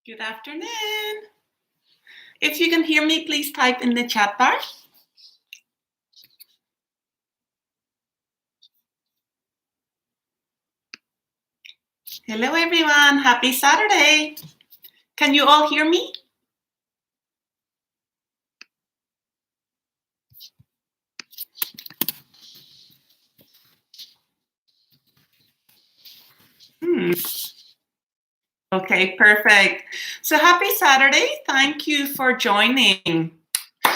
Good afternoon. If you can hear me, please type in the chat bar. Hello, everyone. Happy Saturday. Can you all hear me? Okay, perfect. So happy Saturday. Thank you for joining.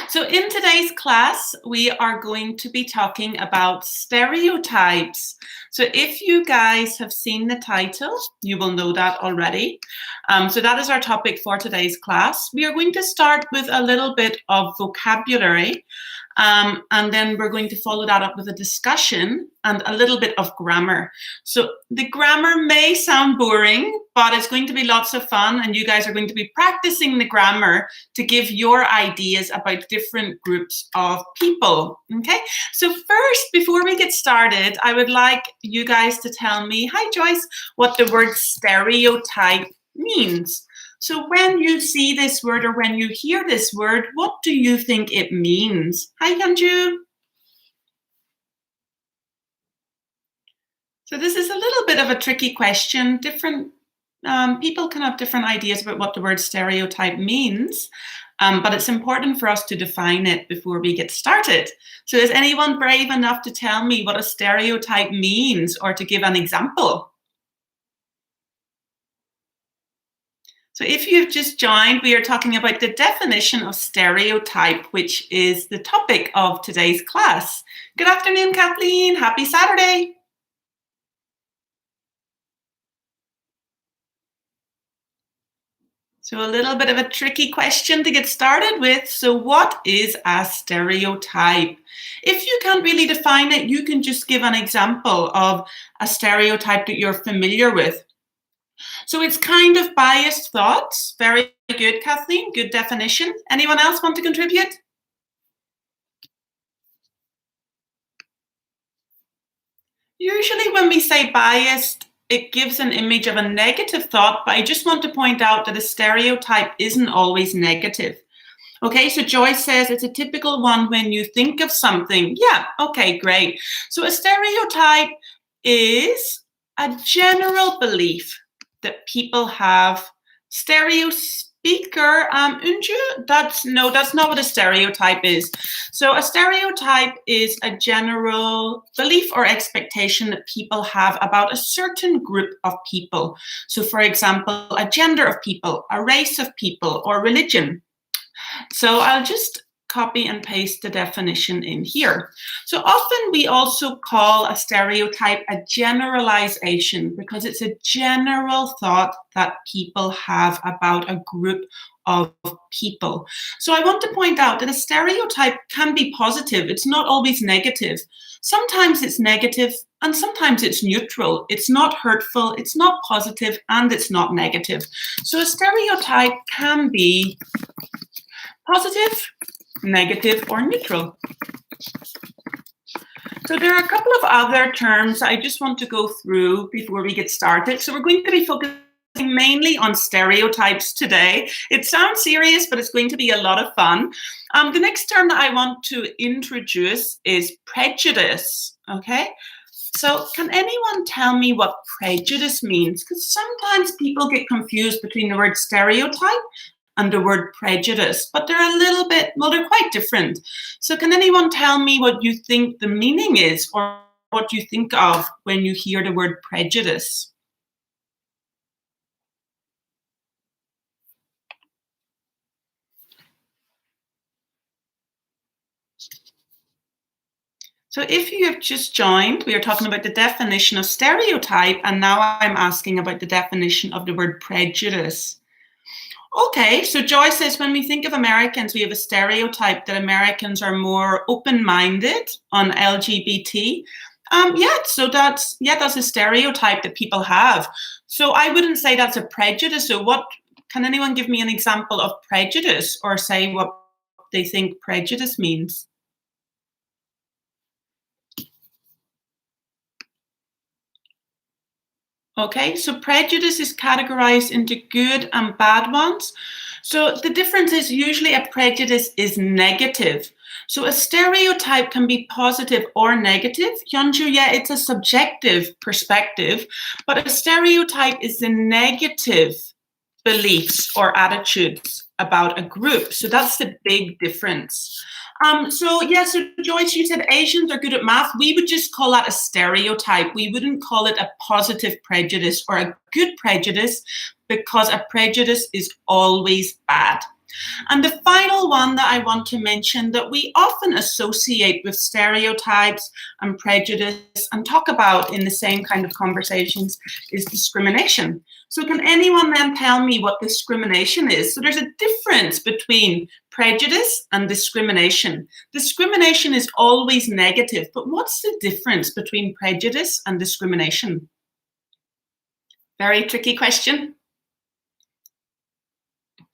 So in today's class, we are going to be talking about stereotypes. So if you guys have seen the title, you will know that already. So that is our topic for today's class. We are going to start with a little bit of vocabulary, and then we're going to follow that up with a discussion and a little bit of grammar. So the grammar may sound boring, but it's going to be lots of fun, and you guys are going to be practicing the grammar to give your ideas about different groups of people, okay? So first, before we get started, I would like you guys to tell me, hi Joyce, what the word stereotype means. So when you see this word or when you hear this word, what do you think it means? Hi, Hyunju. So this is a little bit of a tricky question. Different people can have different ideas about what the word stereotype means, but it's important for us to define it before we get started. So is anyone brave enough to tell me what a stereotype means or to give an example? So if you've just joined, we are talking about the definition of stereotype, which is the topic of today's class. Good afternoon, Kathleen. Happy Saturday. So a little bit of a tricky question to get started with. So what is a stereotype? If you can't really define it, you can just give an example of a stereotype that you're familiar with. So it's kind of biased thoughts. Very good, Kathleen. Good definition. Anyone else want to contribute? Usually when we say biased, it gives an image of a negative thought, but I just want to point out that a stereotype isn't always negative. Okay, so Joyce says it's a typical one when you think of something. Yeah, okay, great. So a stereotype is a general belief that people have. Speaker, Unju, that's not what a stereotype is. So a stereotype is a general belief or expectation that people have about a certain group of people. So for example, a gender of people, a race of people, or religion. So I'll just copy and paste the definition in here. So often we also call a stereotype a generalization because it's a general thought that people have about a group of people. So I want to point out that a stereotype can be positive. It's not always negative. Sometimes it's negative and sometimes it's neutral. It's not hurtful, it's not positive, and it's not negative. So a stereotype can be positive, negative, or neutral. So there are a couple of other terms I just want to go through before we get started. So we're going to be focusing mainly on stereotypes today. It sounds serious, but it's going to be a lot of fun. The next term that I want to introduce is prejudice, okay? So can anyone tell me what prejudice means? Because sometimes people get confused between the word stereotype and the word prejudice, but they're a little bit, well, they're quite different. So can anyone tell me what you think the meaning is or what you think of when you hear the word prejudice? So if you have just joined, we are talking about the definition of stereotype, and now I'm asking about the definition of the word prejudice. Okay, so Joyce says when we think of Americans, we have a stereotype that Americans are more open-minded on LGBT. So that's a stereotype that people have. So I wouldn't say that's a prejudice. So what can anyone give me an example of prejudice or say what they think prejudice means? Okay, so prejudice is categorized into good and bad ones. So the difference is usually a prejudice is negative. So a stereotype can be positive or negative. Hyunju, yeah, it's a subjective perspective, but a stereotype is the negative beliefs or attitudes about a group. So that's the big difference. So Joyce, you said Asians are good at math. We would just call that a stereotype. We wouldn't call it a positive prejudice or a good prejudice because a prejudice is always bad. And the final one that I want to mention that we often associate with stereotypes and prejudice and talk about in the same kind of conversations is discrimination. So can anyone then tell me what discrimination is? So there's a difference between prejudice and discrimination. Discrimination is always negative, but what's the difference between prejudice and discrimination? Very tricky question.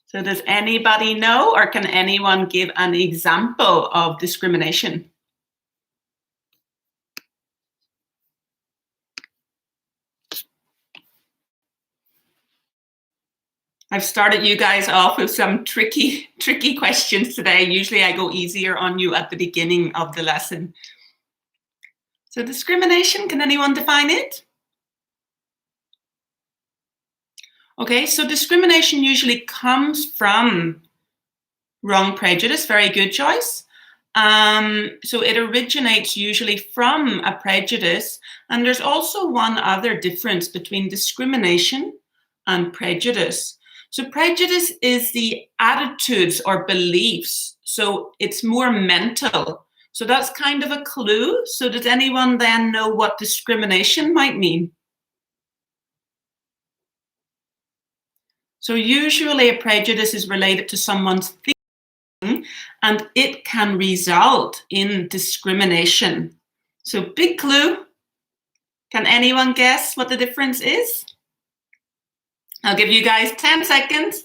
So does anybody know, or can anyone give an example of discrimination? I've started you guys off with some tricky questions today. Usually I go easier on you at the beginning of the lesson. So discrimination, can anyone define it? Okay, so discrimination usually comes from wrong prejudice. Very good, Joyce. So it originates usually from a prejudice. And there's also one other difference between discrimination and prejudice. So prejudice is the attitudes or beliefs. So it's more mental. So that's kind of a clue. So does anyone then know what discrimination might mean? So usually a prejudice is related to someone's thinking and it can result in discrimination. So big clue. Can anyone guess what the difference is? I'll give you guys 10 seconds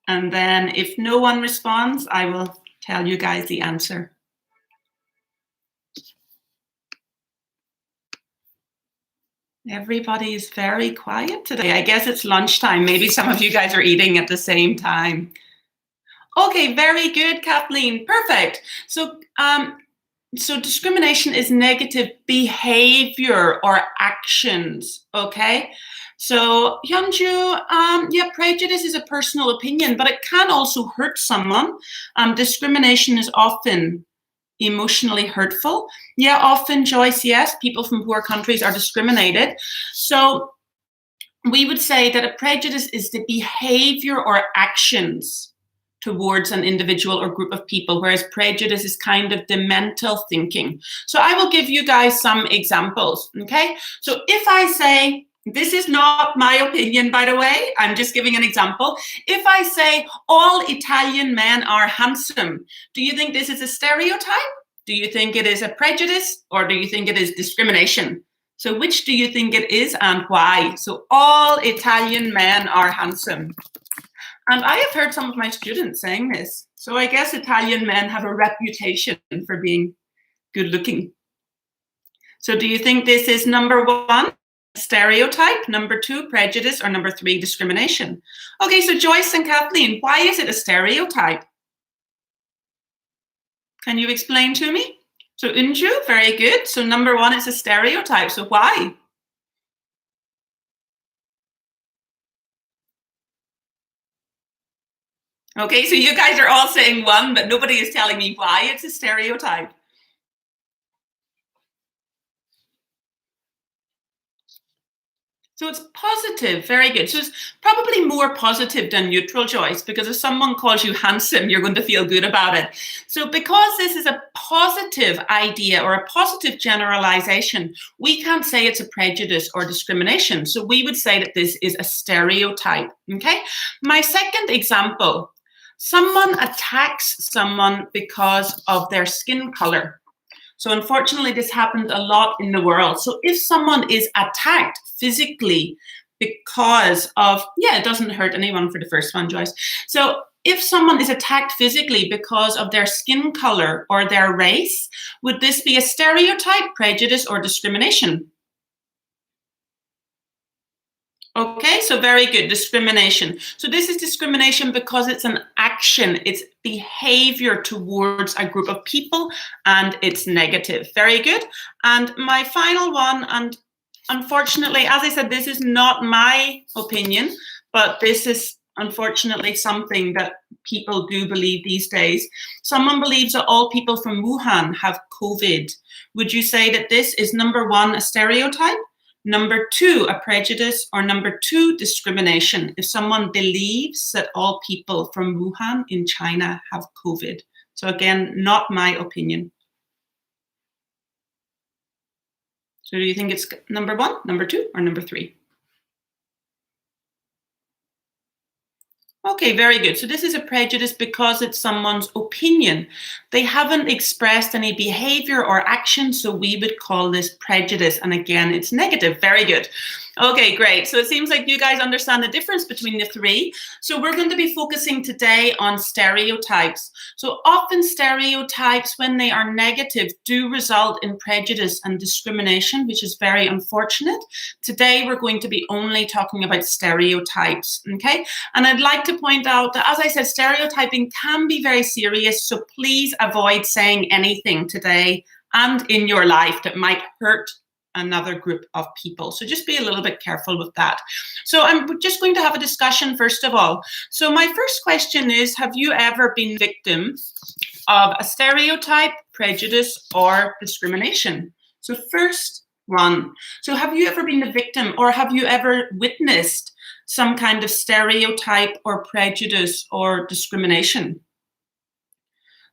and then if no one responds, I will tell you guys the answer. Everybody is very quiet today. I guess it's lunchtime. Maybe some of you guys are eating at the same time. Okay, very good, Kathleen. Perfect. So discrimination is negative behavior or actions, okay? So Hyunju, prejudice is a personal opinion, but it can also hurt someone. Discrimination is often emotionally hurtful. Yeah, often, Joyce, yes, people from poor countries are discriminated. So we would say that a prejudice is the behavior or actions towards an individual or group of people, whereas prejudice is kind of the mental thinking. So I will give you guys some examples, okay? So if I say, this is not my opinion, by the way, I'm just giving an example. If I say all Italian men are handsome, do you think this is a stereotype? Do you think it is a prejudice? Or do you think it is discrimination? So which do you think it is and why? So all Italian men are handsome. And I have heard some of my students saying this. So I guess Italian men have a reputation for being good looking. So do you think this is number one, stereotype, number two, prejudice, or number three, discrimination? Okay, so Joyce and Kathleen, why is it a stereotype? Can you explain to me? So Unju, very good. So number one is a stereotype. So why? Okay, so you guys are all saying one, but nobody is telling me why it's a stereotype. So it's positive, very good. So it's probably more positive than neutral, Joyce, because if someone calls you handsome, you're going to feel good about it. So because this is a positive idea or a positive generalization, we can't say it's a prejudice or discrimination. So we would say that this is a stereotype, okay? My second example, someone attacks someone because of their skin color. So unfortunately, this happens a lot in the world. So if someone is attacked physically because of, yeah, it doesn't hurt anyone for the first one, Joyce. So if someone is attacked physically because of their skin color or their race, would this be a stereotype, prejudice, or discrimination? Okay, so very good, discrimination. So this is discrimination because it's an action, it's behavior towards a group of people, and it's negative. Very good. And my final one, and unfortunately, as I said, this is not my opinion, but this is unfortunately something that people do believe these days. Someone believes that all people from Wuhan have COVID. Would you say that this is, number one, a stereotype? Number two, a prejudice, or number two, discrimination, if someone believes that all people from Wuhan in China have COVID. So again, not my opinion. So do you think it's number one, number two, or number three? Okay, very good. So this is a prejudice because it's someone's opinion. They haven't expressed any behavior or action, so we would call this prejudice. And again, it's negative. Very good. Okay, great. So it seems like you guys understand the difference between the three. So we're going to be focusing today on stereotypes. So often stereotypes, when they are negative, do result in prejudice and discrimination, which is very unfortunate. Today, we're going to be only talking about stereotypes, okay? And I'd like to point out that, as I said, stereotyping can be very serious, so please avoid saying anything today and in your life that might hurt another group of people. So just be a little bit careful with that. So I'm just going to have a discussion first of all. So my first question is, have you ever been victim of a stereotype, prejudice, or discrimination? So first one. So have you ever been the victim, or have you ever witnessed some kind of stereotype or prejudice or discrimination?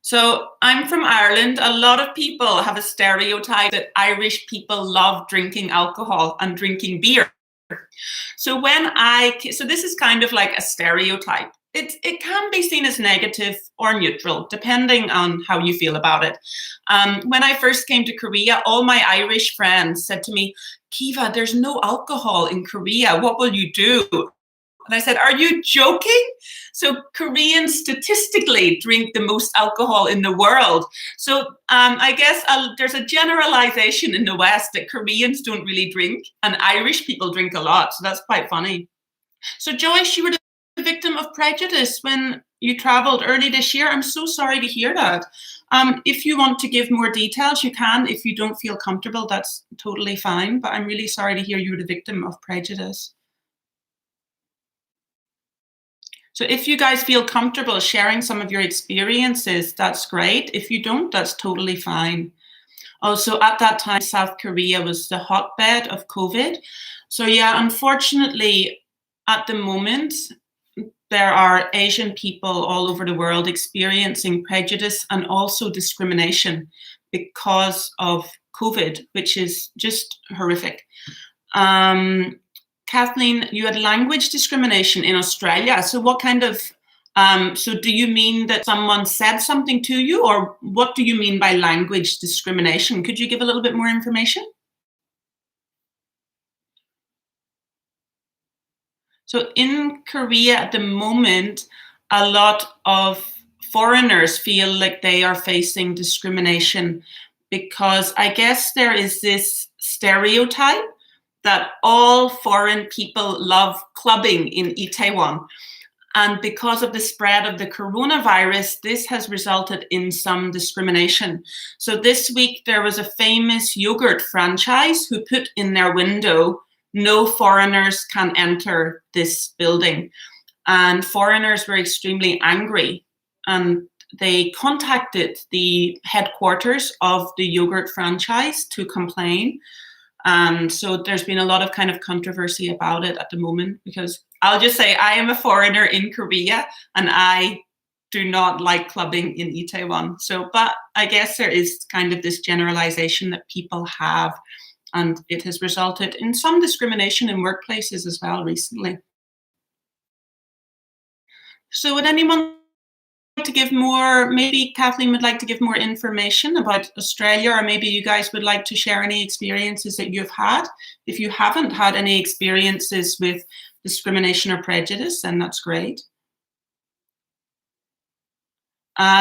So I'm from Ireland. A lot of people have a stereotype that Irish people love drinking alcohol and drinking beer. So so this is kind of like a stereotype. It can be seen as negative or neutral, depending on how you feel about it. When I first came to Korea, all my Irish friends said to me, "Kiva, there's no alcohol in Korea. What will you do?" And I said, "Are you joking?" So Koreans statistically drink the most alcohol in the world. So I guess there's a generalization in the West that Koreans don't really drink and Irish people drink a lot. So that's quite funny. So Joyce, you were the victim of prejudice when you traveled early this year. I'm so sorry to hear that. If you want to give more details, you can. If you don't feel comfortable, that's totally fine. But I'm really sorry to hear you were the victim of prejudice. So if you guys feel comfortable sharing some of your experiences, that's great. If you don't, that's totally fine. Also, at that time, South Korea was the hotbed of COVID. So yeah, unfortunately, at the moment, there are Asian people all over the world experiencing prejudice and also discrimination because of COVID, which is just horrific. Kathleen, you had language discrimination in Australia. So what kind of, so do you mean that someone said something to you, or what do you mean by language discrimination? Could you give a little bit more information? So in Korea at the moment, a lot of foreigners feel like they are facing discrimination because I guess there is this stereotype that all foreign people love clubbing in Itaewon. And because of the spread of the coronavirus, this has resulted in some discrimination. So this week, there was a famous yogurt franchise who put in their window, "No foreigners can enter this building." And foreigners were extremely angry. And they contacted the headquarters of the yogurt franchise to complain. And so there's been a lot of kind of controversy about it at the moment, because I'll just say I am a foreigner in Korea and I do not like clubbing in Itaewon. So, but I guess there is kind of this generalization that people have, and it has resulted in some discrimination in workplaces as well recently. So would anyone to give more, maybe Kathleen would like to give more information about Australia, or maybe you guys would like to share any experiences that you've had. If you haven't had any experiences with discrimination or prejudice, then that's great.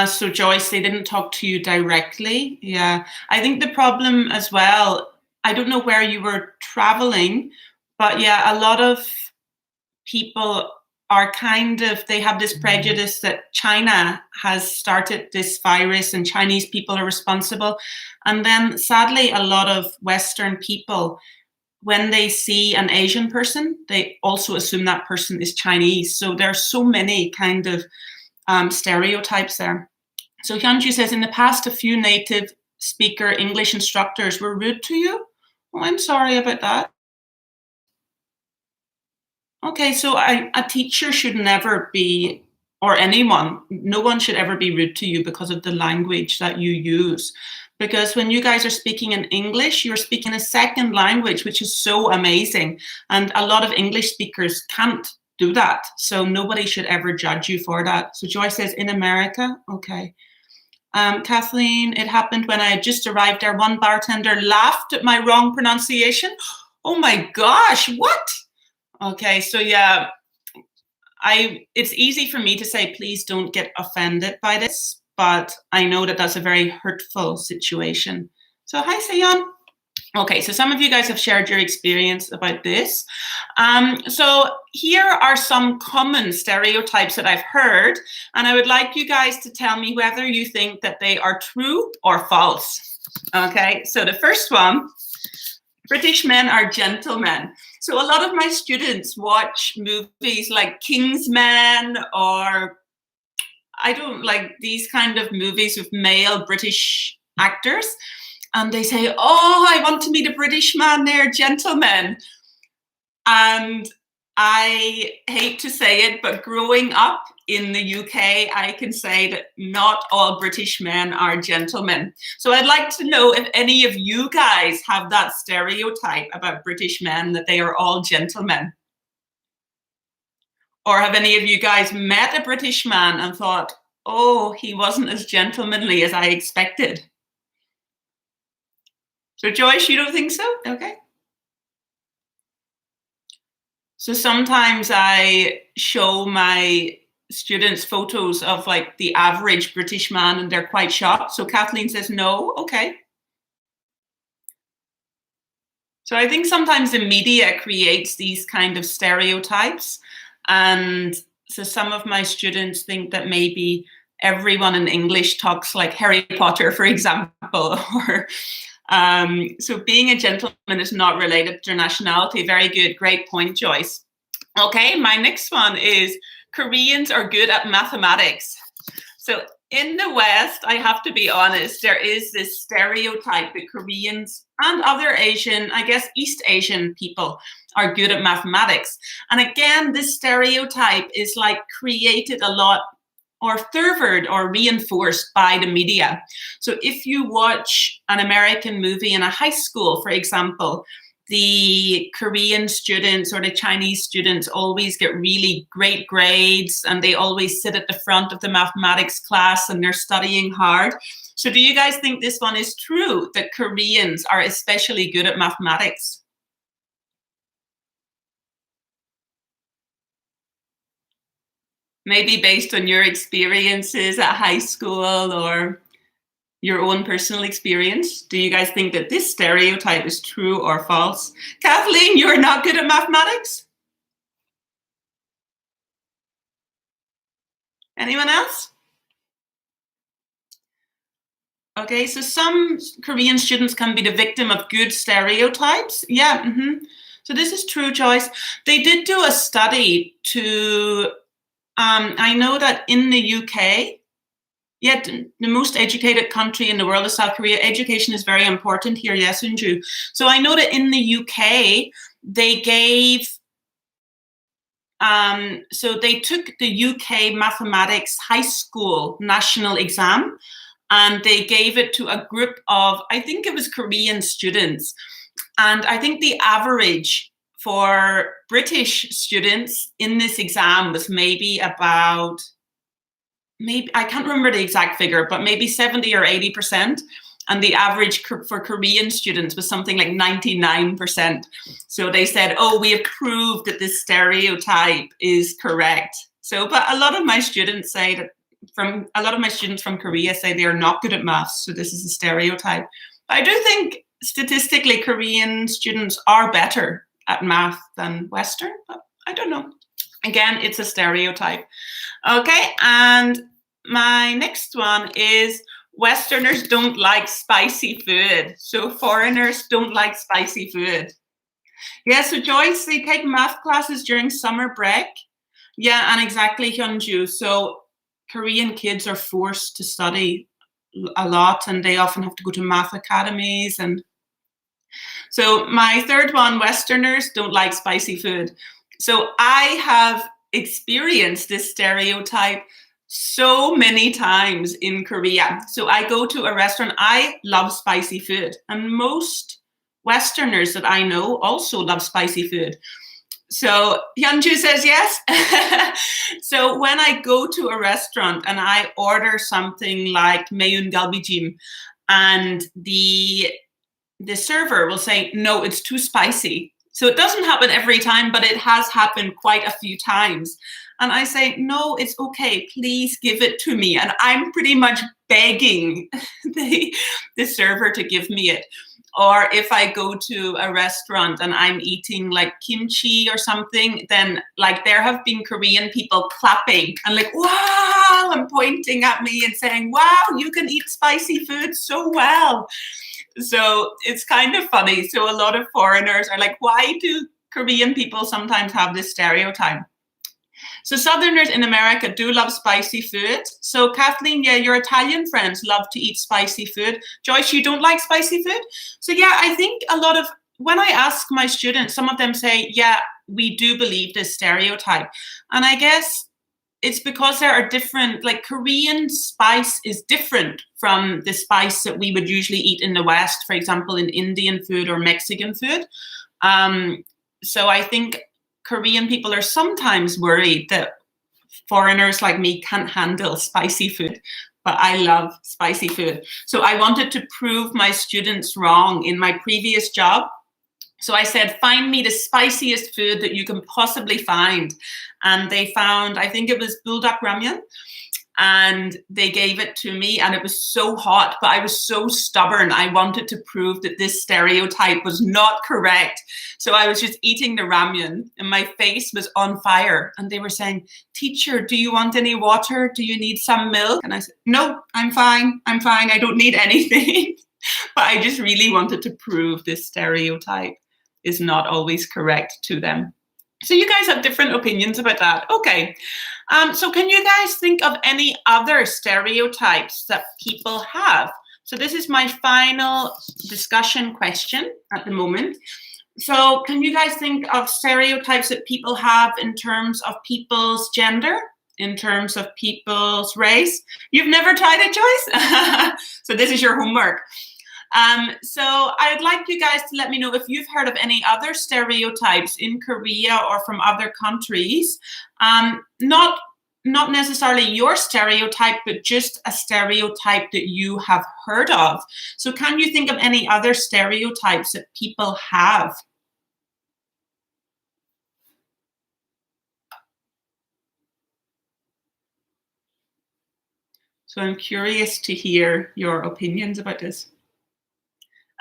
So Joyce, they didn't talk to you directly. Yeah, I think the problem as well, I don't know where you were traveling, but yeah, a lot of people are they have this prejudice that China has started this virus and Chinese people are responsible. And then sadly, a lot of Western people, when they see an Asian person, they also assume that person is Chinese. So there's so many kind of stereotypes there. So Hyunju says, in the past, a few native speaker English instructors were rude to you. Oh, I'm sorry about that. Okay, so a teacher should never be, or anyone, no one should ever be rude to you because of the language that you use. Because when you guys are speaking in English, you're speaking a second language, which is so amazing. And a lot of English speakers can't do that. So nobody should ever judge you for that. So Joy says, in America, okay. Kathleen, it happened when I had just arrived there. One bartender laughed at my wrong pronunciation. Oh my gosh, what? Okay, so yeah, it's easy for me to say, please don't get offended by this, but I know that that's a very hurtful situation. So hi, Seyon. Okay, so some of you guys have shared your experience about this. So here are some common stereotypes that I've heard, and I would like you guys to tell me whether you think that they are true or false. Okay, so the first one, British men are gentlemen. So a lot of my students watch movies like Kingsman, or I don't like these kind of movies with male British actors. And they say, oh, I want to meet a British man, they're gentlemen. And I hate to say it, but growing up in the UK, I can say that not all British men are gentlemen. So I'd like to know if any of you guys have that stereotype about British men, that they are all gentlemen. Or have any of you guys met a British man and thought, oh, he wasn't as gentlemanly as I expected? So Joyce, you don't think so? Okay. So sometimes I show my students photos of like the average British man and they're quite shocked. So Kathleen says, no, okay. So I think sometimes the media creates these kind of stereotypes. And so some of my students think that maybe everyone in English talks like Harry Potter, for example, or so being a gentleman is not related to nationality. Very good. Great point, Joyce. Okay, my next one is Koreans are good at mathematics. So in the West, I have to be honest, there is this stereotype that Koreans and other Asian, I guess East Asian people are good at mathematics. And again, this stereotype is like created a lot or furthered or reinforced by the media. So if you watch an American movie in a high school, for example, the Korean students or the Chinese students always get really great grades and they always sit at the front of the mathematics class and they're studying hard. So do you guys think this one is true, that Koreans are especially good at mathematics? Maybe based on your experiences at high school or your own personal experience. Do you guys think that this stereotype is true or false? Kathleen, you're not good at mathematics? Anyone else? Okay, so some Korean students can be the victim of good stereotypes. Yeah, So this is true, Joyce. They did do a study to, I know that in the UK, yet the most educated country in the world is South Korea. Education is very important here, yes, Unju. So I know that in the UK, they gave, so they took the UK mathematics high school national exam, and they gave it to a group of, I think it was Korean students. And I think the average for British students in this exam was maybe about maybe, I can't remember the exact figure, but maybe 70 or 80%. And the average for Korean students was something like 99%. So they said, oh, we have proved that this stereotype is correct. So, but a lot of my students say that a lot of my students from Korea say they are not good at maths. So this is a stereotype. But I do think statistically Korean students are better at math than Western, but I don't know. Again, it's a stereotype. Okay, and my next one is Westerners don't like spicy food. So foreigners don't like spicy food. Yeah, so Joyce, they take math classes during summer break. Yeah, and exactly, Hyunju. So Korean kids are forced to study a lot, and they often have to go to math academies. And so my third one, Westerners don't like spicy food. So I have experienced this stereotype so many times in Korea. So I go to a restaurant, I love spicy food, and most Westerners that I know also love spicy food. So Hyunju says yes. So when I go to a restaurant and I order something like 매운 갈비찜, and the server will say, no, it's too spicy. So it doesn't happen every time, but it has happened quite a few times. And I say, no, it's okay. Please give it to me. And I'm pretty much begging the server to give me it. Or if I go to a restaurant and I'm eating like kimchi or something, then like there have been Korean people clapping and like, wow, and pointing at me and saying, wow, you can eat spicy food so well. So it's kind of funny. So a lot of foreigners are like, why do Korean people sometimes have this stereotype? So Southerners in America do love spicy food. So Kathleen, yeah, your Italian friends love to eat spicy food. Joyce, you don't like spicy food? So yeah, I think a lot of, when I ask my students, some of them say, yeah, we do believe this stereotype. And I guess it's because there are different, like Korean spice is different from the spice that we would usually eat in the West, for example, in Indian food or Mexican food. So I think Korean people are sometimes worried that foreigners like me can't handle spicy food, but I love spicy food. So I wanted to prove my students wrong in my previous job. So I said, find me the spiciest food that you can possibly find. And they found, I think it was buldak ramyun. And they gave it to me and it was so hot, but I was so stubborn. I wanted to prove that this stereotype was not correct. So I was just eating the ramyun and my face was on fire. And they were saying, teacher, do you want any water? Do you need some milk? And I said, no, I'm fine. I'm fine. I don't need anything. But I just really wanted to prove this stereotype is not always correct to them. So you guys have different opinions about that. Okay. So can you guys think of any other stereotypes that people have? So this is my final discussion question at the moment. So can you guys think of stereotypes that people have in terms of people's gender, in terms of people's race? You've never tried it, Joyce? So this is your homework. So I'd like you guys to let me know if you've heard of any other stereotypes in Korea or from other countries. Not necessarily your stereotype, but just a stereotype that you have heard of. So can you think of any other stereotypes that people have? So I'm curious to hear your opinions about this.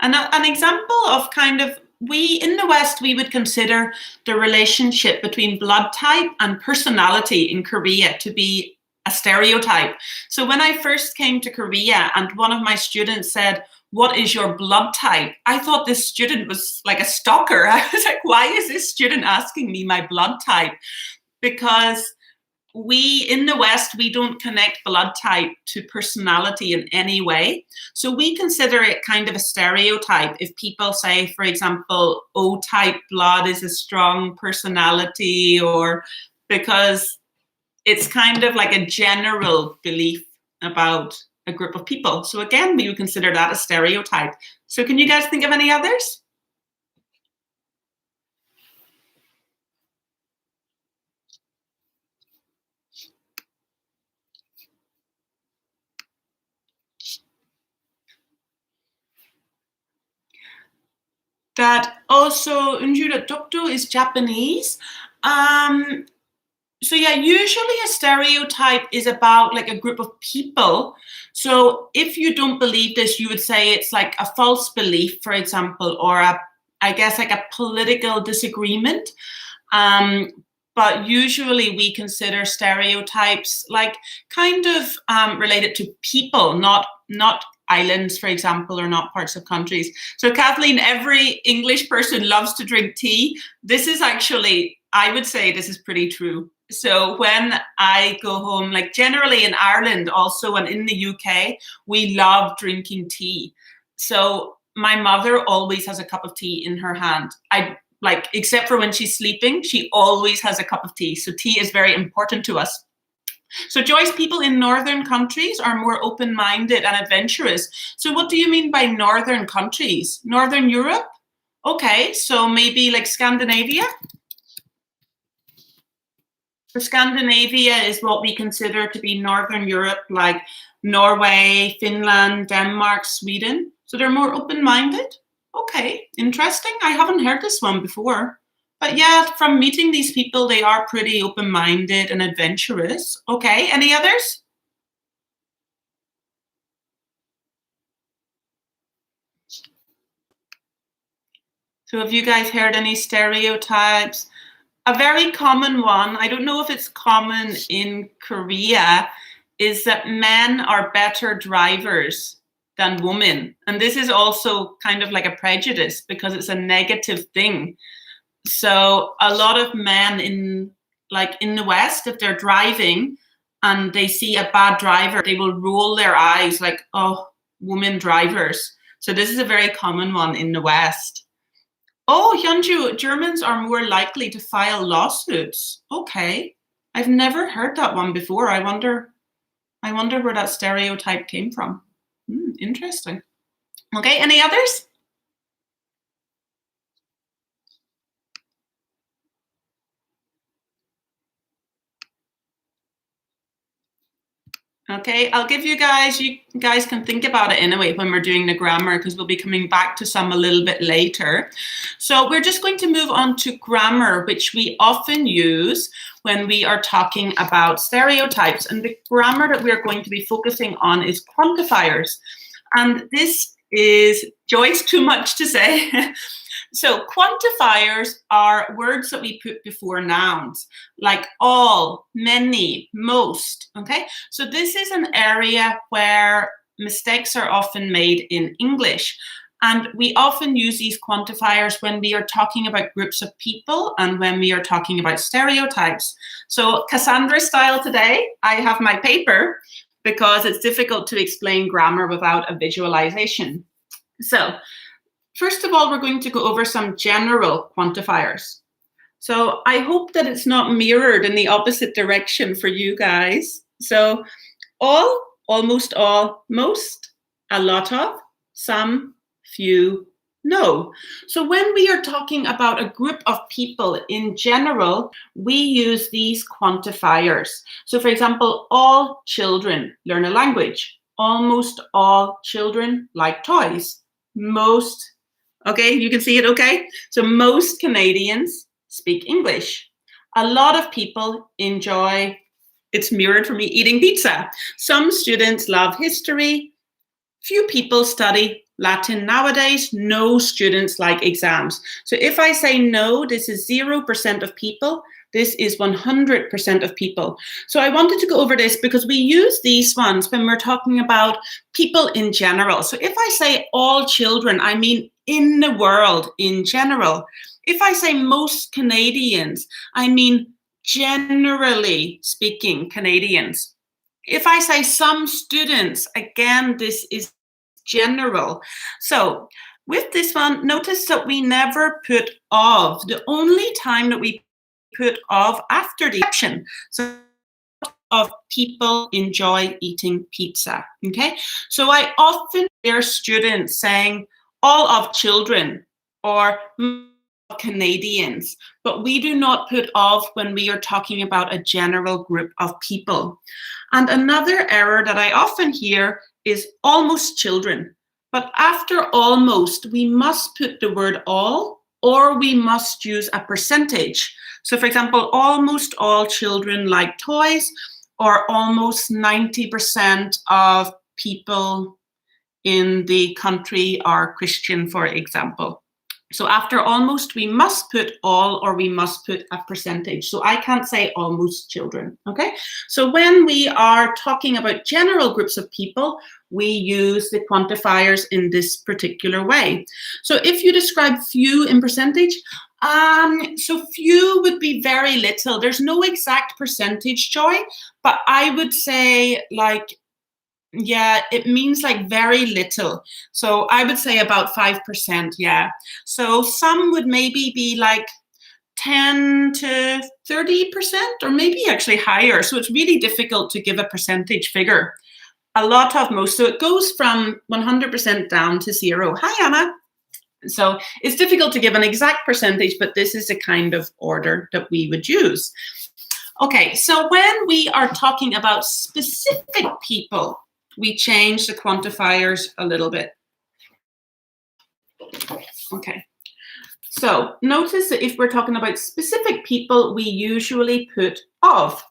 And an example of kind of, we in the West, we would consider the relationship between blood type and personality in Korea to be a stereotype. So when I first came to Korea and one of my students said, what is your blood type? I thought this student was like a stalker. I was like, why is this student asking me my blood type? Because we in the West, we don't connect blood type to personality in any way. So we consider it kind of a stereotype. If people say, for example, O type blood is a strong personality, or because it's kind of like a general belief about a group of people. So again, we would consider that a stereotype. So can you guys think of any others? that also Unjura Dokdo is Japanese. So yeah, usually a stereotype is about like a group of people. So if you don't believe this, you would say it's like a false belief, for example, or I guess like a political disagreement. But usually we consider stereotypes like kind of related to people, not islands, for example, or not parts of countries. So Kathleen, every English person loves to drink tea. This is actually, I would say this is pretty true. So when I go home, like generally in Ireland also and in the UK, we love drinking tea. So my mother always has a cup of tea in her hand. Like, except for when she's sleeping, she always has a cup of tea. So tea is very important to us. So Joyce, people in northern countries are more open-minded and adventurous. So what do you mean by northern countries? Northern Europe? Okay, so maybe like Scandinavia? So Scandinavia is what we consider to be northern Europe, like Norway, Finland, Denmark, Sweden. So they're more open-minded? Okay, interesting. I haven't heard this one before. But yeah, from meeting these people, they are pretty open-minded and adventurous. Okay, any others? So have you guys heard any stereotypes? A very common one, I don't know if it's common in Korea, is that men are better drivers than women. And this is also kind of like a prejudice because it's a negative thing. So a lot of men in the West, if they're driving and they see a bad driver, they will roll their eyes like, oh, women drivers. So this is a very common one in the West. Oh, Hyunju, Germans are more likely to file lawsuits. Okay. I've never heard that one before. I wonder where that stereotype came from. Interesting. Okay, any others? Okay, I'll give you guys can think about it anyway when we're doing the grammar because we'll be coming back to some a little bit later. So we're just going to move on to grammar, which we often use when we are talking about stereotypes. And the grammar that we're going to be focusing on is quantifiers. And this is, Joyce, too much to say. So quantifiers are words that we put before nouns, like all, many, most, okay? So this is an area where mistakes are often made in English. And we often use these quantifiers when we are talking about groups of people and when we are talking about stereotypes. So Cassandra style today, I have my paper because it's difficult to explain grammar without a visualization. So first of all, we're going to go over some general quantifiers. So I hope that it's not mirrored in the opposite direction for you guys. So all, almost all, most, a lot of, some, few, no. So when we are talking about a group of people in general, we use these quantifiers. So for example, all children learn a language. Almost all children like toys. Most, okay, you can see it, okay? So most Canadians speak English. A lot of people enjoy, it's mirrored for me, eating pizza. Some students love history. Few people study Latin nowadays. No students like exams. So if I say no, this is 0% of people. This is 100% of people. So I wanted to go over this because we use these ones when we're talking about people in general. So if I say all children, I mean in the world in general. If I say most Canadians, I mean generally speaking Canadians. If I say some students, again, this is general. So with this one, notice that we never put of. The only time that we put of after the action. So of people enjoy eating pizza, okay? So I often hear students saying all of children or Canadians, but we do not put of when we are talking about a general group of people. And another error that I often hear is almost children. But after almost, we must put the word all, or we must use a percentage. So for example, almost all children like toys, or almost 90% of people in the country are Christian, for example. So after almost, we must put all, or we must put a percentage. So I can't say almost children, okay? So when we are talking about general groups of people, we use the quantifiers in this particular way. So if you describe few in percentage, so few would be very little. There's no exact percentage, Joy, but I would say like, yeah, it means like very little. So I would say about 5%, yeah. So some would maybe be like 10 to 30%, or maybe actually higher. So it's really difficult to give a percentage figure. A lot of most, so it goes from 100% down to 0. Hi, Anna. So it's difficult to give an exact percentage, but this is a kind of order that we would use. Okay, so when we are talking about specific people, we change the quantifiers a little bit. Okay, so notice that if we're talking about specific people, we usually put of.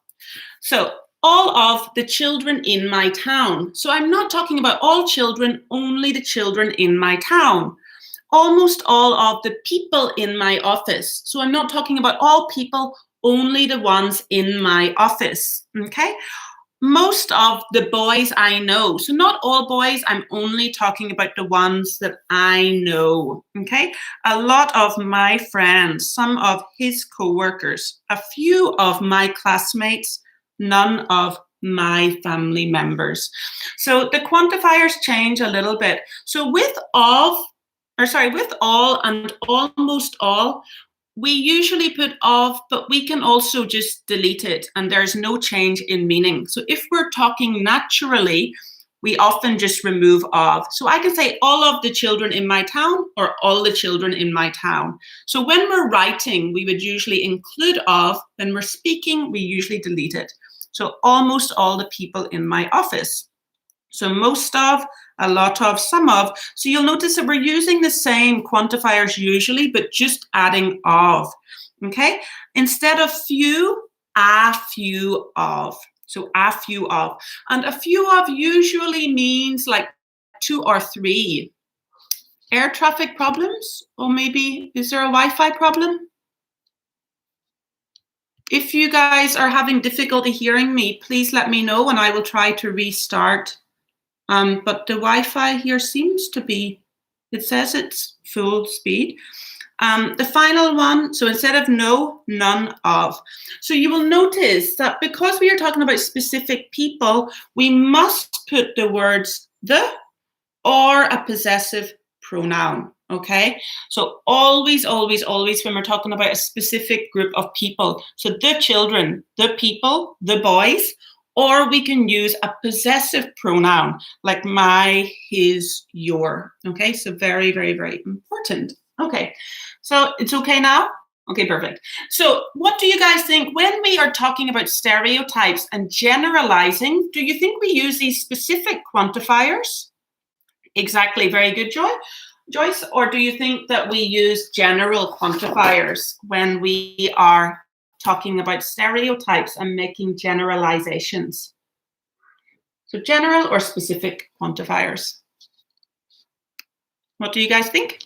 So all of the children in my town. So I'm not talking about all children, only the children in my town. Almost all of the people in my office. So I'm not talking about all people, only the ones in my office, okay? Most of the boys I know. So not all boys, I'm only talking about the ones that I know, okay? A lot of my friends, some of his co-workers, a few of my classmates, none of my family members. So the quantifiers change a little bit. So with all and almost all, we usually put of, but we can also just delete it, and there's no change in meaning. So if we're talking naturally, we often just remove of. So I can say all of the children in my town, or all the children in my town. So when we're writing, we would usually include of. When we're speaking, we usually delete it. So almost all the people in my office. So most of, a lot of, some of. So you'll notice that we're using the same quantifiers usually, but just adding of, okay? Instead of few, a few of. So a few of. And a few of usually means like 2 or 3. Air traffic problems? Or maybe, is there a Wi-Fi problem? If you guys are having difficulty hearing me, please let me know and I will try to restart. But the Wi-Fi here seems to be, it says it's full speed. The final one, so instead of no, none of. So you will notice that because we are talking about specific people, we must put the words the or a possessive pronoun, okay? So always, always, always when we're talking about a specific group of people, so the children, the people, the boys, or we can use a possessive pronoun like my, his, your. Okay, so very, very, very important. Okay, so it's okay now? Okay, perfect. So what do you guys think when we are talking about stereotypes and generalizing? Do you think we use these specific quantifiers? Exactly, very good, Joyce. Or do you think that we use general quantifiers when we are talking about stereotypes and making generalizations? So general or specific quantifiers? What do you guys think?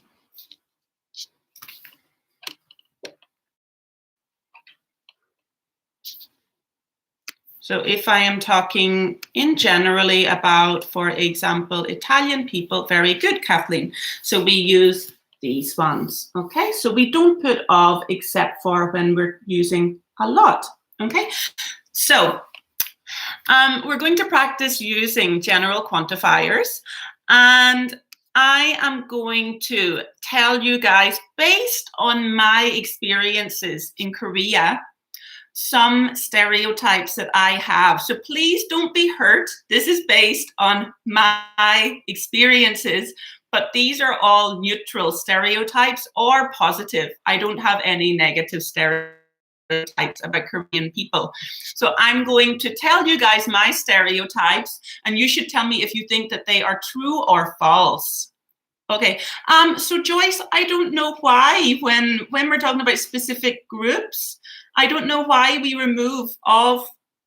So if I am talking in generally about, for example, Italian people, very good, Kathleen. So we use these ones, okay? So we don't put of except for when we're using a lot, okay? So we're going to practice using general quantifiers, and I am going to tell you guys, based on my experiences in Korea, some stereotypes that I have. So please don't be hurt. This is based on my experiences, but these are all neutral stereotypes or positive. I don't have any negative stereotypes. stereotypes about Korean people. So I'm going to tell you guys my stereotypes, and you should tell me if you think that they are true or false. Okay, so Joyce, I don't know why when we're talking about specific groups, I don't know why we remove of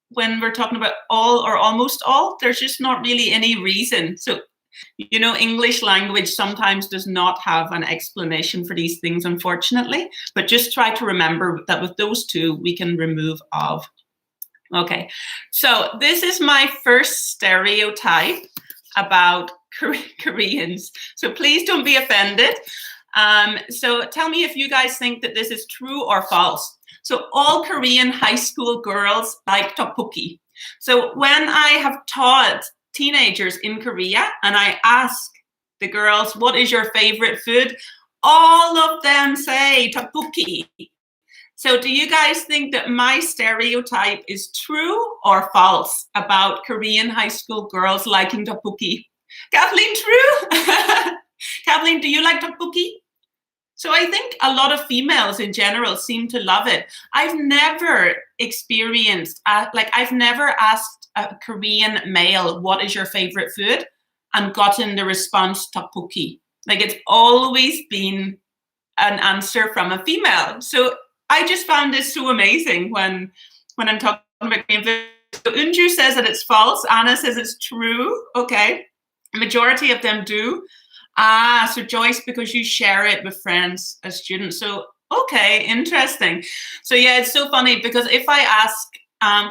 when we're talking about all or almost all. There's just not really any reason. So, you know, English language sometimes does not have an explanation for these things, unfortunately, but just try to remember that with those two, we can remove of. Okay, so this is my first stereotype about Koreans. So please don't be offended. So tell me if you guys think that this is true or false. So all Korean high school girls like tteokbokki. So when I have taught teenagers in Korea and I ask the girls, what is your favorite food? All of them say tteokbokki. So do you guys think that my stereotype is true or false about Korean high school girls liking tteokbokki? Kathleen, true? Kathleen, do you like tteokbokki? So I think a lot of females in general seem to love it. I've never experienced, I've never asked a Korean male, what is your favorite food? And gotten the response tteokbokki. Like it's always been an answer from a female. So I just found this so amazing when I'm talking about Korean food. So Unju says that it's false. Anna says it's true. Okay. Majority of them do. So Joyce, because you share it with friends as students. So, okay, interesting. So yeah, it's so funny because if I ask,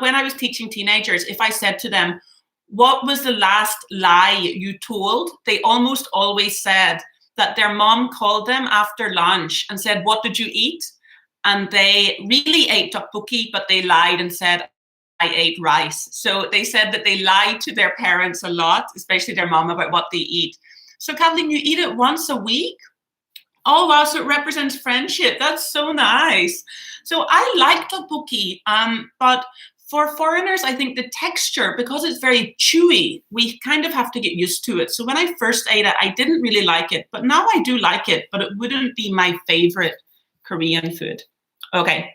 when I was teaching teenagers, if I said to them, what was the last lie you told? They almost always said that their mom called them after lunch and said, what did you eat? And they really ate tteokbokki, but they lied and said, I ate rice. So they said that they lied to their parents a lot, especially their mom, about what they eat. So Kathleen, you eat it once a week? Oh, wow, so it represents friendship. That's so nice. So I like tteokbokki, but for foreigners, I think the texture, because it's very chewy, we kind of have to get used to it. So when I first ate it, I didn't really like it, but now I do like it, but it wouldn't be my favorite Korean food. Okay.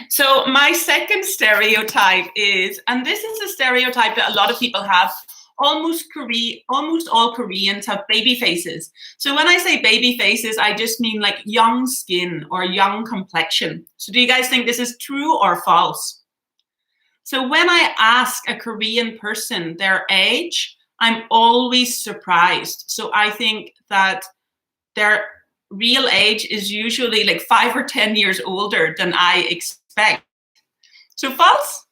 So my second stereotype is, and this is a stereotype that a lot of people have, almost all Koreans have baby faces. So when I say baby faces, I just mean like young skin or young complexion. So do you guys think this is true or false? So when I ask a Korean person their age, I'm always surprised. So I think that their real age is usually like 5 or 10 years older than I expect. So false?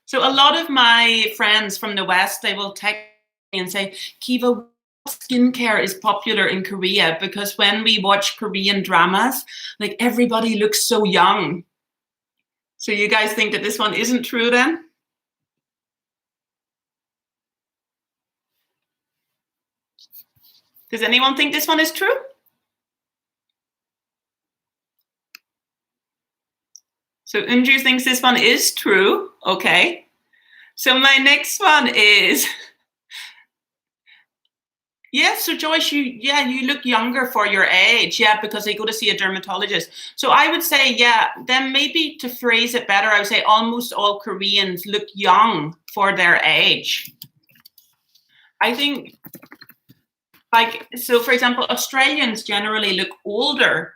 So a lot of my friends from the West, they will text me and say, Kiva, what skincare is popular in Korea? Because when we watch Korean dramas, like everybody looks so young. So you guys think that this one isn't true then? Does anyone think this one is true? So Unju thinks this one is true. Okay. So my next one is, yeah, so Joyce, you look younger for your age. Yeah, because they go to see a dermatologist. So I would say, yeah, then maybe to phrase it better, I would say almost all Koreans look young for their age. I think, like, so for example, Australians generally look older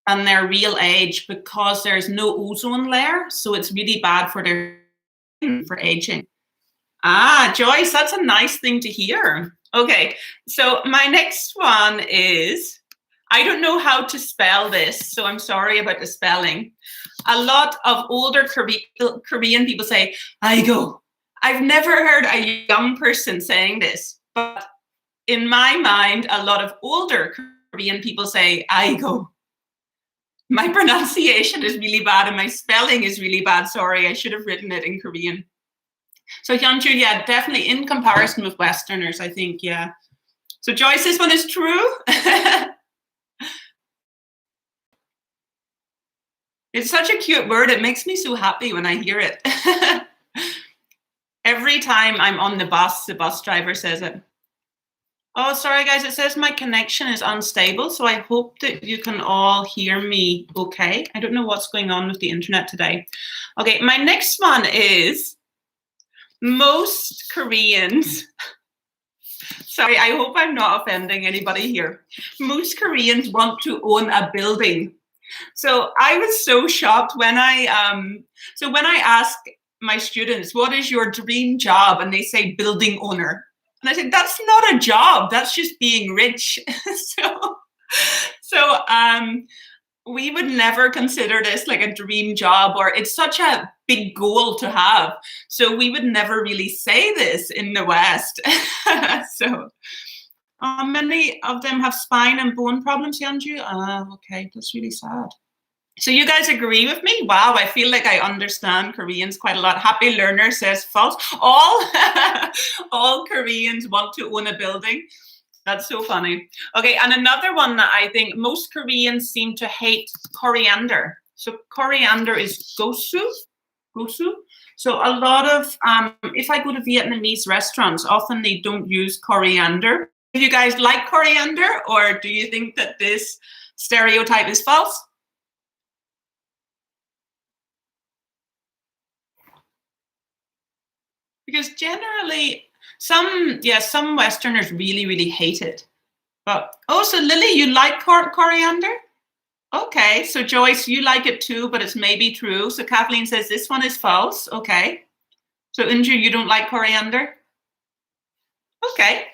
than their real age because there's no ozone layer. So it's really bad for their for aging. Joyce, that's a nice thing to hear. Okay, so my next one is, I don't know how to spell this, so I'm sorry about the spelling. A lot of older Korean people say, "Aigo." I've never heard a young person saying this, but in my mind, a lot of older Korean people say, "Aigo." My pronunciation is really bad and my spelling is really bad. Sorry, I should have written it in Korean. So Hyunju, yeah, definitely in comparison with Westerners, I think, yeah. So Joyce, this one is true. It's such a cute word. It makes me so happy when I hear it. Every time I'm on the bus driver says it. Oh, sorry guys, it says my connection is unstable, so I hope that you can all hear me okay. I don't know what's going on with the internet today. Okay, my next one is most Koreans. Sorry, I hope I'm not offending anybody here. Most Koreans want to own a building. So I was so shocked when I ask my students, what is your dream job? And they say building owner. And I said, that's not a job, that's just being rich. so we would never consider this like a dream job, or it's such a big goal to have. So we would never really say this in the West. So many of them have spine and bone problems, Yeonju. Okay, that's really sad. So you guys agree with me? Wow, I feel like I understand Koreans quite a lot. Happy Learner says false. All Koreans want to own a building. That's so funny. Okay, and another one that I think most Koreans seem to hate coriander. So coriander is gosu. So a lot of, if I go to Vietnamese restaurants, often they don't use coriander. Do you guys like coriander, or do you think that this stereotype is false? Because generally, some Westerners really hate it. But so Lily, you like coriander? Okay, so Joyce, you like it too, but it's maybe true. So Kathleen says this one is false. Okay. So Unju, you don't like coriander? Okay.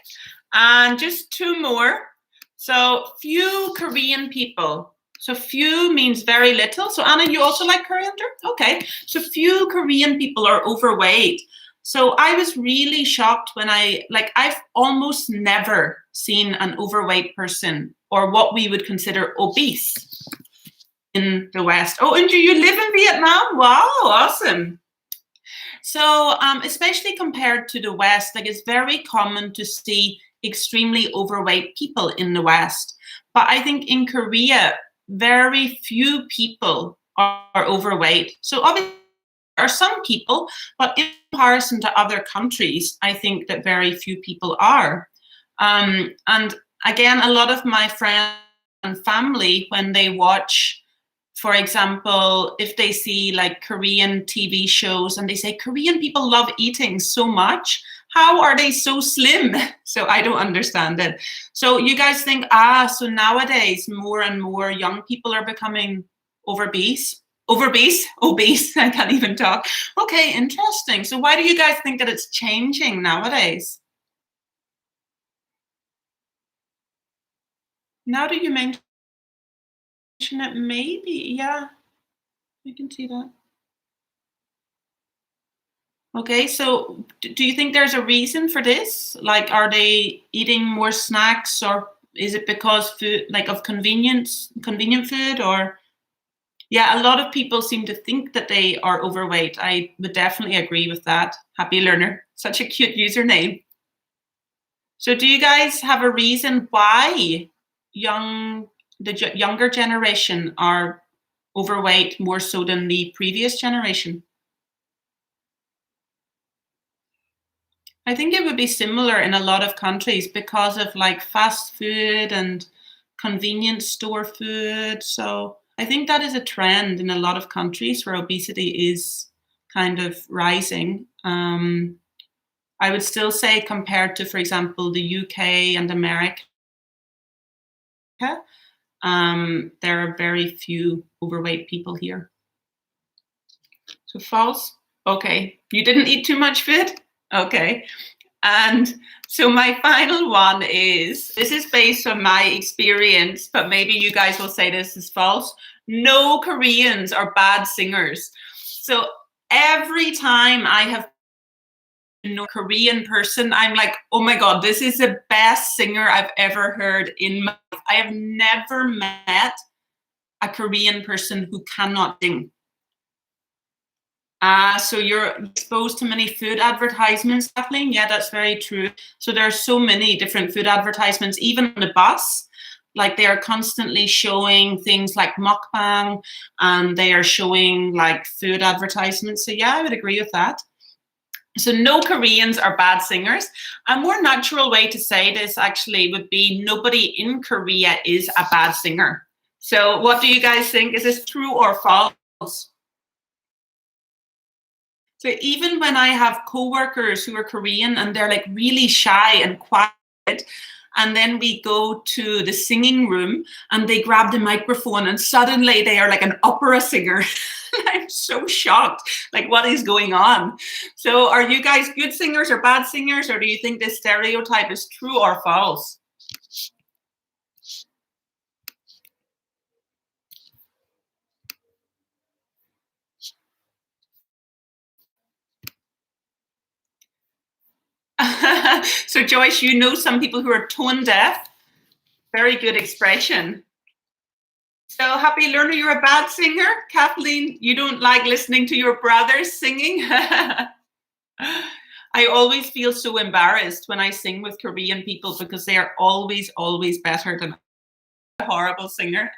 And just two more. So few Korean people. So few means very little. So Anna, you also like coriander? Okay. So few Korean people are overweight. So I was really shocked when I've almost never seen an overweight person, or what we would consider obese, in the West. Oh, and do you live in Vietnam? Wow, awesome. So especially compared to the West, like it's very common to see extremely overweight people in the West. But I think in Korea, very few people are overweight. So obviously there are some people, but in comparison to other countries, I think that very few people are. And again, a lot of my friends and family, when they watch, for example, if they see like Korean TV shows and they say, Korean people love eating so much, how are they so slim? So I don't understand it. So you guys think, so nowadays more and more young people are becoming obese, I can't even talk. Okay, interesting. So why do you guys think that it's changing nowadays? Now that you mention it, maybe, yeah, I can see that. Okay, so do you think there's a reason for this? Like, are they eating more snacks, or is it because food, like of convenient food, or? Yeah, a lot of people seem to think that they are overweight. I would definitely agree with that. Happy Learner, such a cute username. So do you guys have a reason why the younger generation are overweight more so than the previous generation? I think it would be similar in a lot of countries because of like fast food and convenience store food. So I think that is a trend in a lot of countries where obesity is kind of rising. I would still say compared to, for example, the UK and America, there are very few overweight people here. So false. Okay. You didn't eat too much food? Okay. And so my final one is, this is based on my experience, but maybe you guys will say this is false. No Koreans are bad singers. So every time I have a Korean person, I'm like, oh my God, this is the best singer I've ever heard in my life. I have never met a Korean person who cannot sing. So you're exposed to many food advertisements, Kathleen? Yeah, that's very true. So there are so many different food advertisements, even on the bus. Like they are constantly showing things like mukbang, and they are showing like food advertisements. So yeah, I would agree with that. So no Koreans are bad singers. A more natural way to say this actually would be nobody in Korea is a bad singer. So what do you guys think? Is this true or false? So even when I have coworkers who are Korean and they're like really shy and quiet, and then we go to the singing room and they grab the microphone and suddenly they are like an opera singer. I'm so shocked. Like, what is going on? So are you guys good singers or bad singers, or do you think this stereotype is true or false? So Joyce, you know some people who are tone deaf. Very good expression. So Happy Learner, you're a bad singer. Kathleen, you don't like listening to your brothers singing. I always feel so embarrassed when I sing with Korean people because they are always better than a horrible singer.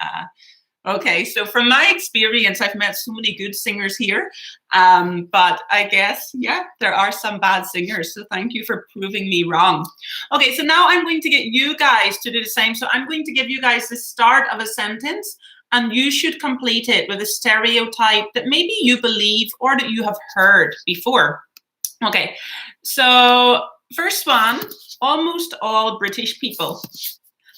Okay, so from my experience, I've met so many good singers here, but I guess, yeah, there are some bad singers, so thank you for proving me wrong. Okay, so now I'm going to get you guys to do the same. So I'm going to give you guys the start of a sentence, and you should complete it with a stereotype that maybe you believe or that you have heard before. Okay, so first one, almost all British people.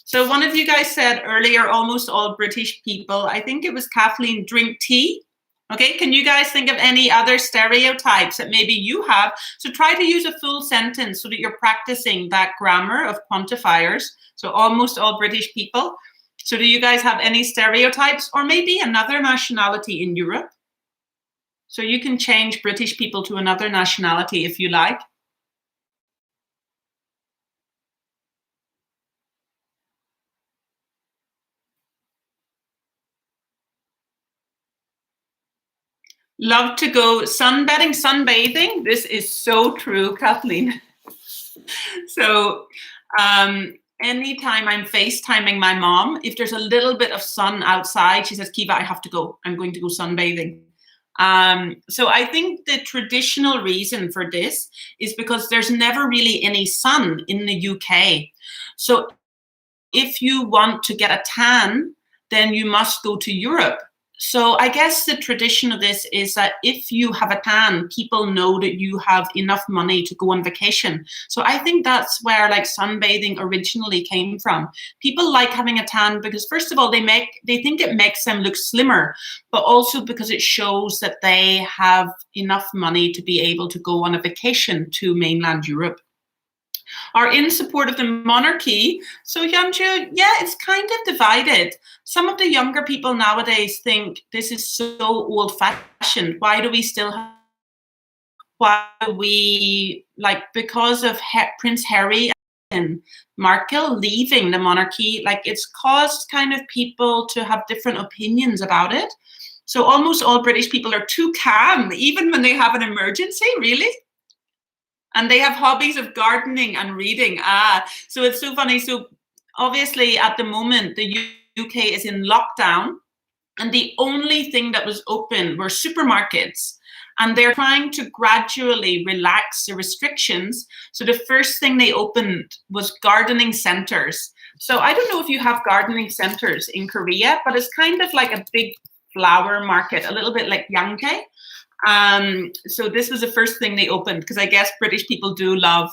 So one of you guys said earlier, almost all British people, I think it was Kathleen, drink tea. Okay, can you guys think of any other stereotypes that maybe you have? So try to use a full sentence so that you're practicing that grammar of quantifiers. So almost all British people. So do you guys have any stereotypes, or maybe another nationality in Europe? So you can change British people to another nationality if you like. Love to go sunbathing. This is so true, Kathleen. So anytime I'm FaceTiming my mom, if there's a little bit of sun outside, she says, Kiva, I have to go. I'm going to go sunbathing. So I think the traditional reason for this is because there's never really any sun in the UK. So if you want to get a tan, then you must go to Europe. So I guess the tradition of this is that if you have a tan, people know that you have enough money to go on vacation. So I think that's where like sunbathing originally came from. People like having a tan because first of all, they think it makes them look slimmer, but also because it shows that they have enough money to be able to go on a vacation to mainland Europe. Are in support of the monarchy. So Hyunju, yeah, it's kind of divided. Some of the younger people nowadays think this is so old-fashioned. Why do we still have? Why do we like because of Prince Harry and Markle leaving the monarchy? Like it's caused kind of people to have different opinions about it. So almost all British people are too calm, even when they have an emergency. Really. And they have hobbies of gardening and reading. So it's so funny. So obviously at the moment, the UK is in lockdown and the only thing that was open were supermarkets. And they're trying to gradually relax the restrictions. So the first thing they opened was gardening centers. So I don't know if you have gardening centers in Korea, but it's kind of like a big flower market, a little bit like Yangtae. So this was the first thing they opened because I guess British people do love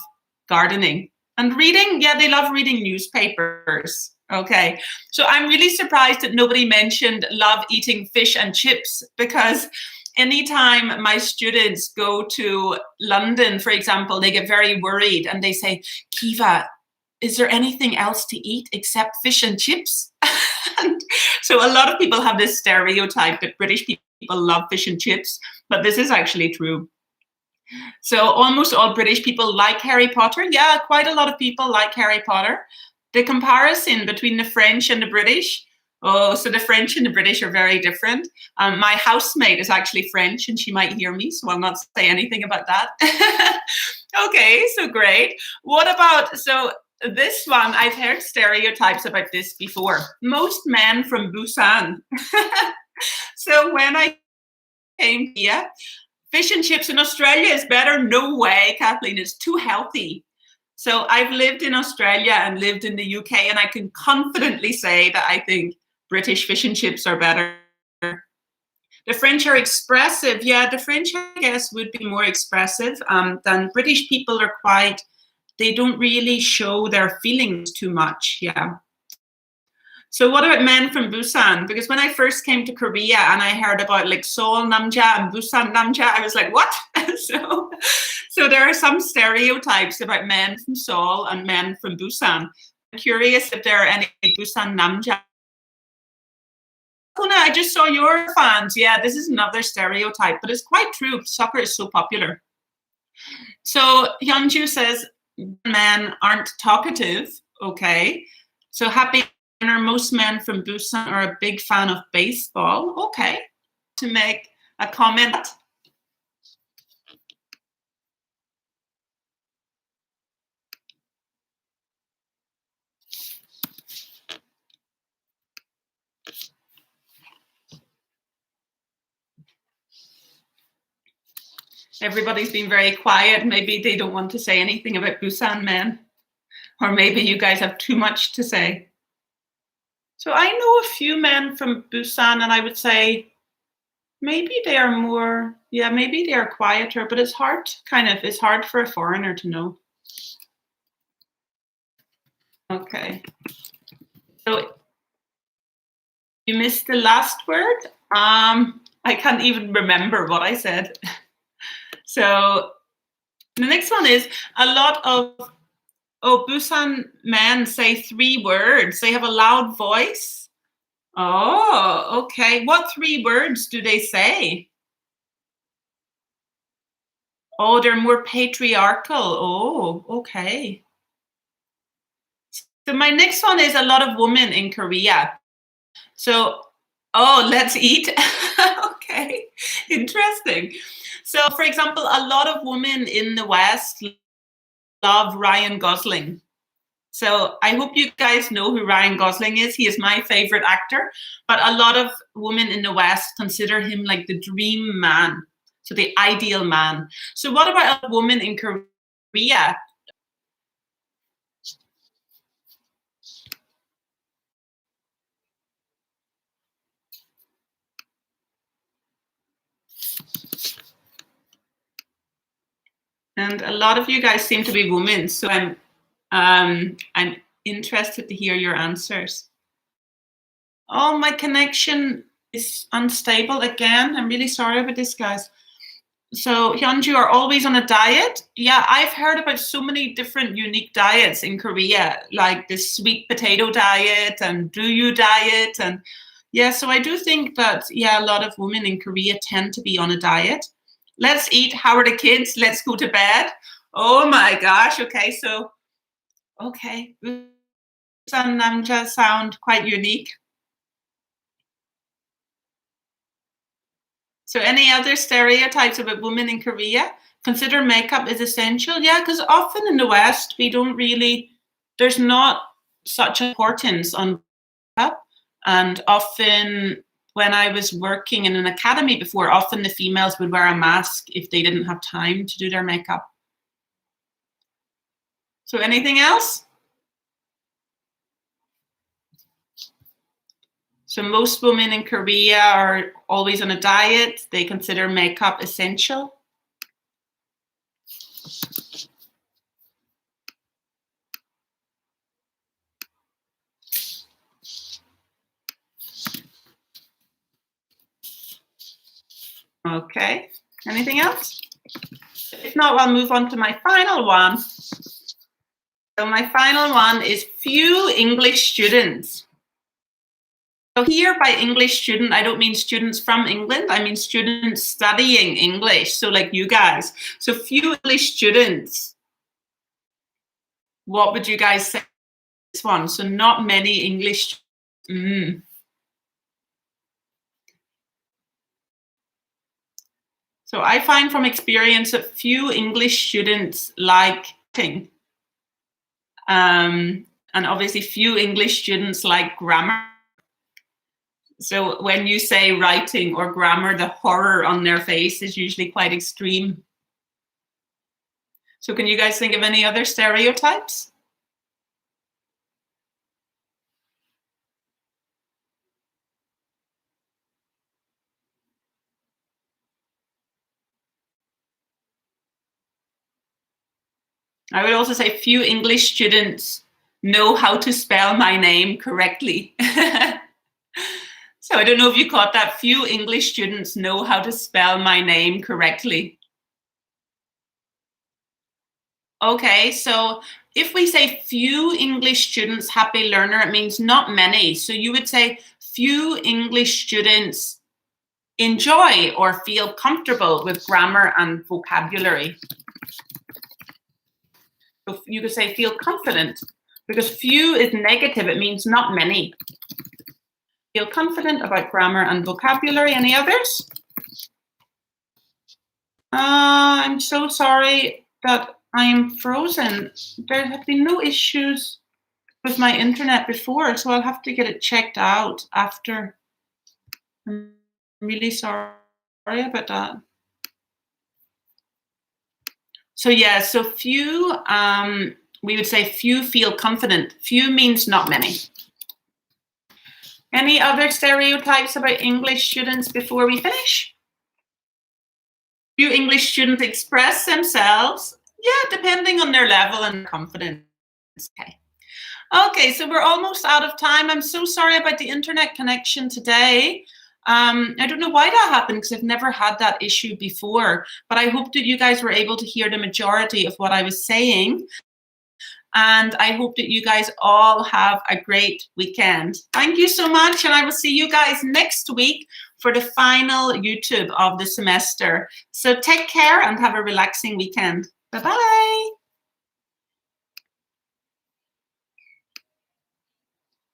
gardening and reading. Yeah, they love reading newspapers. Okay, so I'm really surprised that nobody mentioned love eating fish and chips because anytime my students go to London, for example, they get very worried and they say, Kiva, is there anything else to eat except fish and chips? And so a lot of people have this stereotype that British people love fish and chips, but this is actually true. So almost all British people like Harry Potter. Yeah, quite a lot of people like Harry Potter. The comparison between the French and the British. Oh, so the French and the British are very different. My housemate is actually French and she might hear me, so I'll not say anything about that. Okay, so great. What about, so this one, I've heard stereotypes about this before. Most men from Busan. So when I came here, Fish and chips in Australia is better? No way, Kathleen. It's too healthy. So I've lived in Australia and lived in the UK, and I can confidently say that I think British fish and chips are better. The French are expressive. Yeah, the French, I guess, would be more expressive than British people are quite, they don't really show their feelings too much. Yeah. So what about men from Busan? Because when I first came to Korea and I heard about like Seoul Namja and Busan Namja, I was like, what? so there are some stereotypes about men from Seoul and men from Busan. I'm curious if there are any Busan Namja. Kuna, I just saw your fans. Yeah, this is another stereotype, but it's quite true. Soccer is so popular. So Hyunju says men aren't talkative. Okay. So happy. Most men from Busan are a big fan of baseball. Okay, to make a comment. Everybody's been very quiet. Maybe they don't want to say anything about Busan men, or maybe you guys have too much to say. So I know a few men from Busan, and I would say maybe they are more, yeah, maybe they are quieter, but it's hard, it's hard for a foreigner to know. Okay. So you missed the last word. I can't even remember what I said. So the next one is a lot of, Busan men say 3 words. They have a loud voice. Oh, okay. What 3 words do they say? Oh, they're more patriarchal. Oh, okay. So my next one is a lot of women in Korea. So, let's eat. Okay, interesting. So, for example, a lot of women in the West love Ryan Gosling. So I hope you guys know who Ryan Gosling is. He is my favorite actor, but a lot of women in the West consider him like the dream man, so the ideal man. So what about a woman in Korea? And a lot of you guys seem to be women, so I'm interested to hear your answers. Oh, my connection is unstable again. I'm really sorry about this, guys. So Hyunju are always on a diet. Yeah, I've heard about so many different unique diets in Korea, like the sweet potato diet and Duyu diet. And yeah, so I do think that, yeah, a lot of women in Korea tend to be on a diet. Let's eat. How are the kids? Let's go to bed. Oh my gosh. Okay, so, okay. Busan Namja sound quite unique. So any other stereotypes about women in Korea? Consider makeup is essential. Yeah, because often in the West, we don't really, there's not such importance on makeup. And often when I was working in an academy before, often the females would wear a mask if they didn't have time to do their makeup. So anything else? So most women in Korea are always on a diet. They consider makeup essential. Okay, anything else? If not, I'll move on to my final one. So my final one is few English students. So here by English student, I don't mean students from England. I mean students studying English. So like you guys. So few English students. What would you guys say this one? So not many English. So I find from experience that few English students like writing. And obviously few English students like grammar. So when you say writing or grammar, the horror on their face is usually quite extreme. So can you guys think of any other stereotypes? I would also say few English students know how to spell my name correctly. So I don't know if you caught that. Few English students know how to spell my name correctly. Okay, so if we say few English students happy learner, it means not many. So you would say few English students enjoy or feel comfortable with grammar and vocabulary. So you could say feel confident, because few is negative, it means not many. Feel confident about grammar and vocabulary. Any others? I'm so sorry that I am frozen. There have been no issues with my internet before, so I'll have to get it checked out after. I'm really sorry about that. So yeah, so few, we would say few feel confident. Few means not many. Any other stereotypes about English students before we finish? Few English students express themselves, yeah, depending on their level and confidence. Okay. Okay, so we're almost out of time. I'm so sorry about the internet connection today. I don't know why that happened, because I've never had that issue before, but I hope that you guys were able to hear the majority of what I was saying. And I hope that you guys all have a great weekend. Thank you so much, and I will see you guys next week for the final YouTube of the semester. So take care and have a relaxing weekend. Bye-bye.